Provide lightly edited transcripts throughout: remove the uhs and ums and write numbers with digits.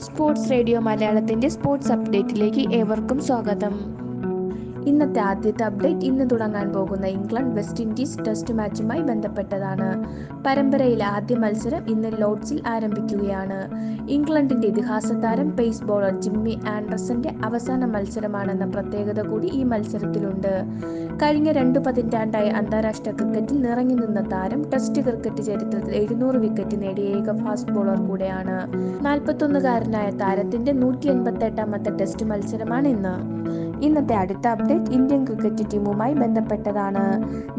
Sports radio മലയാളത്തിന്റെ sports അപ്ഡേറ്റിലേക്ക് ഏവർക്കും സ്വാഗതം. ഇന്നത്തെ ആദ്യത്തെ അപ്ഡേറ്റ് ഇന്ന് തുടങ്ങാൻ പോകുന്ന ഇംഗ്ലണ്ട് വെസ്റ്റ് ഇൻഡീസ് ടെസ്റ്റ് മാച്ചുമായി ബന്ധപ്പെട്ടതാണ്. പരമ്പരയിലെ ആദ്യ മത്സരം ഇന്ന് ലോർഡ്സിൽ ആരംഭിക്കുകയാണ്. ഇംഗ്ലണ്ടിന്റെ ഇതിഹാസ താരം പേസ് ബോളർ ജിമ്മി ആൻഡർസന്റെ അവസാന മത്സരമാണെന്ന പ്രത്യേകത കൂടി ഈ മത്സരത്തിലുണ്ട്. കഴിഞ്ഞ 2 പതിറ്റാണ്ടായി അന്താരാഷ്ട്ര ക്രിക്കറ്റിൽ നിറഞ്ഞു നിന്ന താരം ടെസ്റ്റ് ക്രിക്കറ്റ് ചരിത്രത്തിൽ 700 വിക്കറ്റ് നേടിയ ഏക ഫാസ്റ്റ് ബോളർ കൂടെയാണ്. 41-കാരനായ താരത്തിന്റെ 188ാമത്തെ ടെസ്റ്റ് മത്സരമാണ് ഇന്ന്. ഇന്നത്തെ അടുത്ത അപ്ഡേറ്റ് ഇന്ത്യൻ ക്രിക്കറ്റ് ടീമുമായി ബന്ധപ്പെട്ടതാണ്.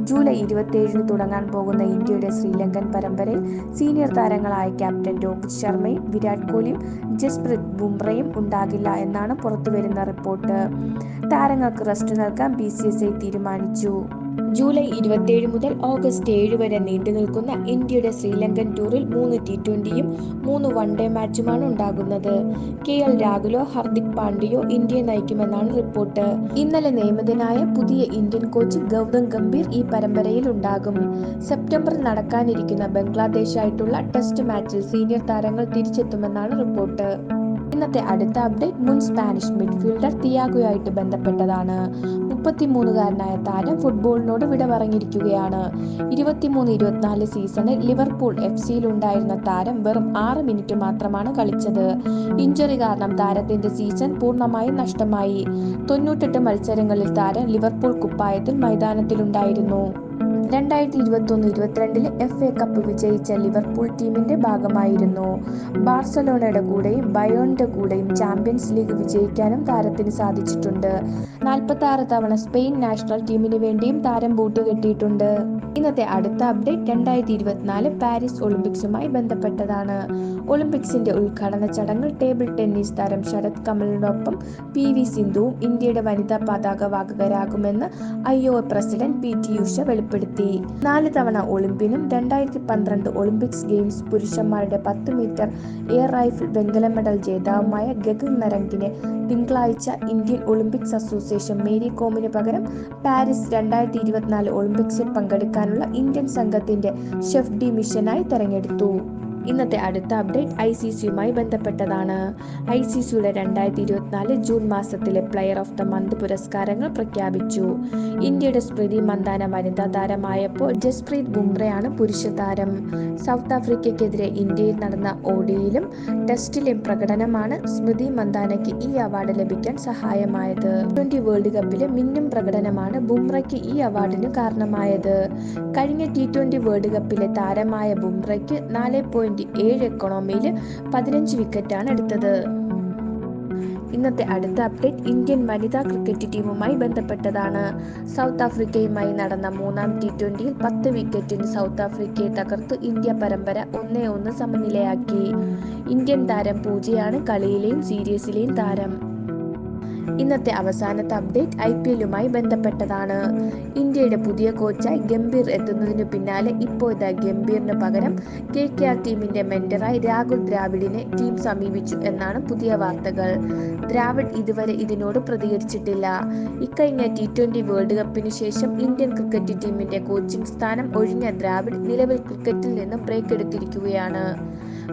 ജൂലൈ 27-ന് തുടങ്ങാൻ പോകുന്ന ഇന്ത്യയുടെ ശ്രീലങ്കൻ പരമ്പരയിൽ സീനിയർ താരങ്ങളായ ക്യാപ്റ്റൻ രോഹിത് ശർമ്മയും വിരാട് കോഹ്ലിയും ജസ്പ്രീത് ബുംറയും ഉണ്ടാകില്ല എന്നാണ് പുറത്തുവരുന്ന റിപ്പോർട്ട്. താരങ്ങൾക്ക് റെസ്റ്റ് നൽകാൻ BCCI തീരുമാനിച്ചു. ജൂലൈ 27 മുതൽ ഓഗസ്റ്റ് 7 വരെ നീണ്ടുനിൽക്കുന്ന ഇന്ത്യയുടെ ശ്രീലങ്കൻ ടൂറിൽ 3 T20യും 3 വൺഡേ മാച്ചുമാണ് ഉണ്ടാകുന്നത്. KL രാഹുലോ ഹർദിക് പാണ്ഡ്യയോ ഇന്ത്യയെ നയിക്കുമെന്നാണ് റിപ്പോർട്ട്. ഇന്നലെ നിയമിതനായ പുതിയ ഇന്ത്യൻ കോച്ച് ഗൗതം ഗംഭീർ ഈ പരമ്പരയിൽ ഉണ്ടാകും. സെപ്റ്റംബറിൽ നടക്കാനിരിക്കുന്ന ബംഗ്ലാദേശായിട്ടുള്ള ടെസ്റ്റ് മാച്ചിൽ സീനിയർ താരങ്ങൾ തിരിച്ചെത്തുമെന്നാണ് റിപ്പോർട്ട്. ഇന്നത്തെ അടുത്ത അപ്ഡേറ്റ് മുൻ സ്പാനിഷ് മിഡ്ഫീൽഡർ തിയാഗോയായിട്ട് ബന്ധപ്പെട്ടതാണ്. 33-കാരനായ താരം ഫുട്ബോളിനോട് വിട പറഞ്ഞിരിക്കുകയാണ്. 23-24 സീസണിൽ ലിവർപൂൾ FC-യിൽ ഉണ്ടായിരുന്ന താരം വെറും 6 മിനിറ്റ് മാത്രമാണ് കളിച്ചത്. ഇഞ്ചുറി കാരണം താരത്തിന്റെ സീസൺ പൂർണ്ണമായും നഷ്ടമായി. 98 മത്സരങ്ങളിൽ താരം ലിവർപൂൾ കുപ്പായത്തിൽ മൈതാനത്തിലുണ്ടായിരുന്നു. 2021-22 FA കപ്പ് വിജയിച്ച ലിവർപൂൾ ടീമിന്റെ ഭാഗമായിരുന്നു. ബാർസലോണയുടെ കൂടെയും ബയേണിന്റെ കൂടെയും ചാമ്പ്യൻസ് ലീഗ് വിജയിക്കാനും താരത്തിന് സാധിച്ചിട്ടുണ്ട്. 46 തവണ സ്പെയിൻ നാഷണൽ ടീമിന് വേണ്ടിയും താരം ബൂട്ട് കെട്ടിയിട്ടുണ്ട്. ഇന്നത്തെ അടുത്ത അപ്ഡേറ്റ് 2024 പാരീസ് ഒളിമ്പിക്സുമായി ബന്ധപ്പെട്ടതാണ്. ഒളിമ്പിക്സിന്റെ ഉദ്ഘാടന ചടങ്ങിൽ ടേബിൾ ടെന്നീസ് താരം ശരത് കമലിനൊപ്പം PV സിന്ധുവും ഇന്ത്യയുടെ വനിതാ പതാക വാഹകരാകുമെന്ന് IOC പ്രസിഡന്റ് PT ഉഷ വെളിപ്പെടുത്തി. 4 തവണ ഒളിമ്പ്യനും 2012 ഒളിമ്പിക്സ് ഗെയിംസ് പുരുഷന്മാരുടെ 10 മീറ്റർ എയർ റൈഫിൾ വെങ്കല മെഡൽ ജേതാവുമായ ഗഗൻ നരംഗിനെ തിങ്കളാഴ്ച ഇന്ത്യൻ ഒളിമ്പിക്സ് അസോസിയേഷൻ മേരി കോമിന് പകരം പാരീസ് 2024 ഒളിമ്പിക്സിൽ പങ്കെടുക്കാനുള്ള ഇന്ത്യൻ സംഘത്തിന്റെ ഷെഫ് ഡി മിഷനായി തെരഞ്ഞെടുത്തു. ഇന്നത്തെ അടുത്ത അപ്ഡേറ്റ് ICCയുമായി ബന്ധപ്പെട്ടതാണ്. ICCയുടെ 2024 ജൂൺ മാസത്തിലെ പ്ലെയർ ഓഫ് ദ മന്ത് പുരസ്കാരങ്ങൾ പ്രഖ്യാപിച്ചു. ഇന്ത്യയുടെ സ്മൃതി മന്ദാന വനിതാ താരമായപ്പോൾ ജസ്പ്രീത് ബുംറയാണ് പുരുഷ താരം. സൗത്ത് ആഫ്രിക്കയ്ക്കെതിരെ ഇന്ത്യയിൽ നടന്ന ODIയിലും ടെസ്റ്റിലെ പ്രകടനമാണ് സ്മൃതി മന്ദാനയ്ക്ക് ഈ അവാർഡ് ലഭിക്കാൻ സഹായമായത്. T20 വേൾഡ് കപ്പിലെ മിന്നും പ്രകടനമാണ് ബുംറയ്ക്ക് ഈ അവാർഡിന് കാരണമായത്. കഴിഞ്ഞ T20 വേൾഡ് കപ്പിലെ താരമായ ബുംറയ്ക്ക് 4.7 എക്കോണമിയിൽ 15 വിക്കറ്റാണ് എടുത്തത്. ഇന്നത്തെ അടുത്ത അപ്ഡേറ്റ് ഇന്ത്യൻ വനിതാ ക്രിക്കറ്റ് ടീമുമായി ബന്ധപ്പെട്ടതാണ്. സൗത്ത് ആഫ്രിക്കയുമായി നടന്ന 3ാം T20യിൽ 10 വിക്കറ്റിന് സൗത്ത് ആഫ്രിക്കയെ തകർത്തു ഇന്ത്യ പരമ്പര 1-1 സമനിലയാക്കി. ഇന്ത്യൻ താരം പൂജയാണ് കളിയിലെയും സീരീസിലെയും താരം. ഇന്നത്തെ അവസാനത്തെ അപ്ഡേറ്റ് IPLയുമായി ബന്ധപ്പെട്ടതാണ്. ഇന്ത്യയുടെ പുതിയ കോച്ചായി ഗംഭീർ എത്തുന്നതിനു പിന്നാലെ ഇപ്പോഴത്തെ ഗംഭീറിന് പകരം KKR ടീമിന്റെ മെന്ററായി രാഹുൽ ദ്രാവിഡിനെ ടീം സമീപിച്ചു എന്നാണ് പുതിയ വാർത്തകൾ. ദ്രാവിഡ് ഇതുവരെ ഇതിനോട് പ്രതികരിച്ചിട്ടില്ല. ഇക്കഴിഞ്ഞ T20 വേൾഡ് കപ്പിന് ശേഷം ഇന്ത്യൻ ക്രിക്കറ്റ് ടീമിന്റെ കോച്ചിംഗ് സ്ഥാനം ഒഴിഞ്ഞ ദ്രാവിഡ് നിലവിൽ ക്രിക്കറ്റിൽ നിന്നും ബ്രേക്ക് എടുത്തിരിക്കുകയാണ്.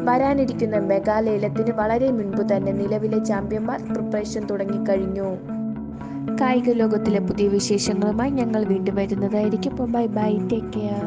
വരാനിരിക്കുന്ന മെഗാ ലേലത്തിന് വളരെ മുൻപ് തന്നെ നിലവിലെ ചാമ്പ്യന്മാർ പ്രിപ്പറേഷൻ തുടങ്ങിക്കഴിഞ്ഞു. കായിക ലോകത്തിലെ പുതിയ വിശേഷങ്ങളുമായി ഞങ്ങൾ വീണ്ടും വരുന്നതായിരിക്കും. Bye bye, take care.